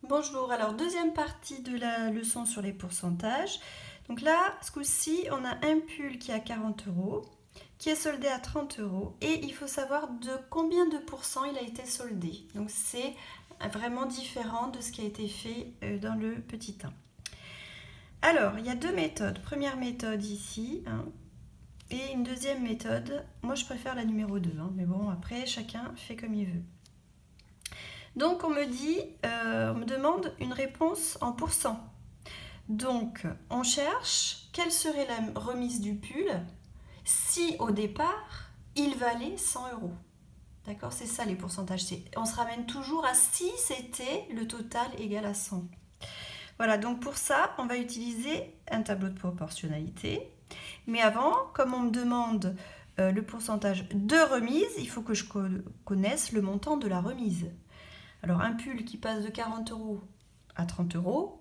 Bonjour, alors deuxième partie de la leçon sur les pourcentages. Donc là, ce coup-ci, on a un pull qui est à 40 €, qui est soldé à 30 € et il faut savoir de combien de pourcents il a été soldé. Donc c'est vraiment différent de ce qui a été fait dans le petit 1. Alors, il y a deux méthodes. Première méthode ici, et une deuxième méthode. Moi, je préfère la numéro 2, mais bon, après, chacun fait comme il veut. Donc on me demande une réponse en pourcent. Donc on cherche quelle serait la remise du pull si au départ il valait 100 €. D'accord, c'est ça les pourcentages. On se ramène toujours à si c'était le total égal à 100. Voilà, donc pour ça, on va utiliser un tableau de proportionnalité. Mais avant, comme on me demande le pourcentage de remise, il faut que je connaisse le montant de la remise. Alors un pull qui passe de 40 € à 30 €,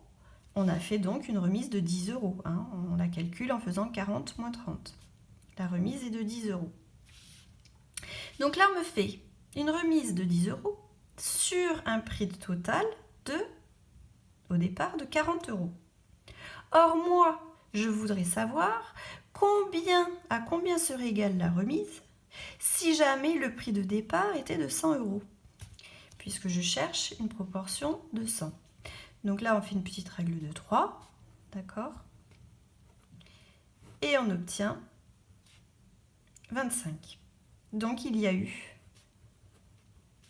on a fait donc une remise de 10 €. On la calcule en faisant 40 moins 30. La remise est de 10 €. Donc là, on me fait une remise de 10 € sur un prix total au départ de 40 €. Or, moi, je voudrais savoir à combien serait égale la remise si jamais le prix de départ était de 100 €. Puisque je cherche une proportion de 100. Donc là, on fait une petite règle de 3, d'accord? Et on obtient 25. Donc il y a eu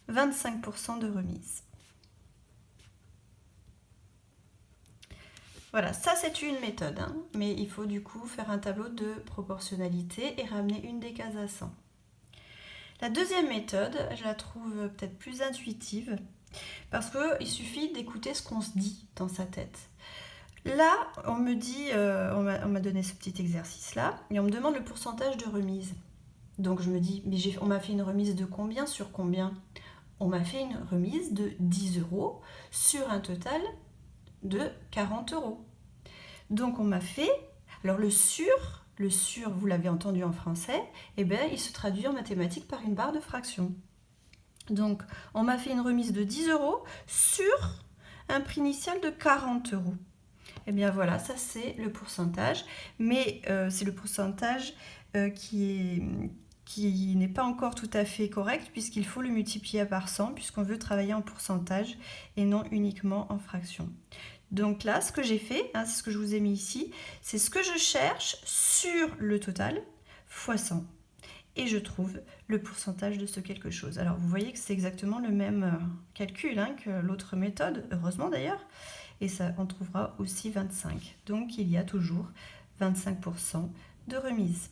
25% de remise. Voilà, ça c'est une méthode, mais il faut du coup faire un tableau de proportionnalité et ramener une des cases à 100. La deuxième méthode, je la trouve peut-être plus intuitive, parce qu'il suffit d'écouter ce qu'on se dit dans sa tête. Là, on me dit, on m'a donné ce petit exercice-là, et on me demande le pourcentage de remise. Donc je me dis, mais on m'a fait une remise de combien sur combien? On m'a fait une remise de 10 € sur un total de 40 €. Donc on m'a fait, alors le sur, vous l'avez entendu en français, il se traduit en mathématiques par une barre de fraction. Donc on m'a fait une remise de 10 € sur un prix initial de 40 €. Voilà, ça c'est le pourcentage, mais c'est le pourcentage qui n'est pas encore tout à fait correct, puisqu'il faut le multiplier par 100, puisqu'on veut travailler en pourcentage et non uniquement en fraction. Donc là, ce que j'ai fait, c'est ce que je vous ai mis ici, c'est ce que je cherche sur le total fois 100. Et je trouve le pourcentage de ce quelque chose. Alors vous voyez que c'est exactement le même calcul que l'autre méthode, heureusement d'ailleurs. Et ça, on trouvera aussi 25. Donc il y a toujours 25% de remise.